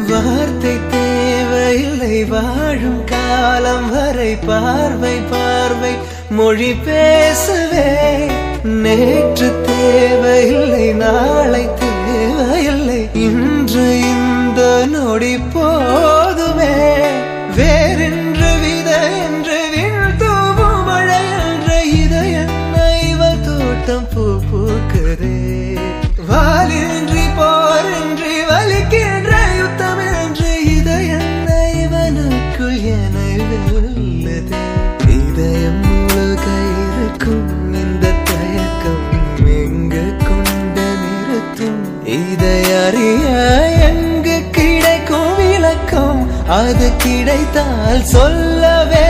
வார்த்தை தேவையில்லை வாழும் காலம் வரை பார்வை பார்வை மொழி பேசவே நேற்று தேவையில்லை நாளை தேவையில்லை இன்று இந்த நொடி போதுமே வேறென்று வித என்று வீழ்த்தூவும் மழை என்ற இதயன்னைவ தோட்டம் பூ பூக்குதே வாலின்றி போரின்றி வலிக்கின்ற யுத்தம் என்று இதயன்னைவனுக்குள் என வெல்லுதே இதயம் முழுக இருக்கும் இந்த தயக்கம் எங்கு கொண்டு நிறுத்தும் இதை அறிய எங்கு கிடைக்கும் விளக்கம் அது கிடைத்தால் சொல்லவே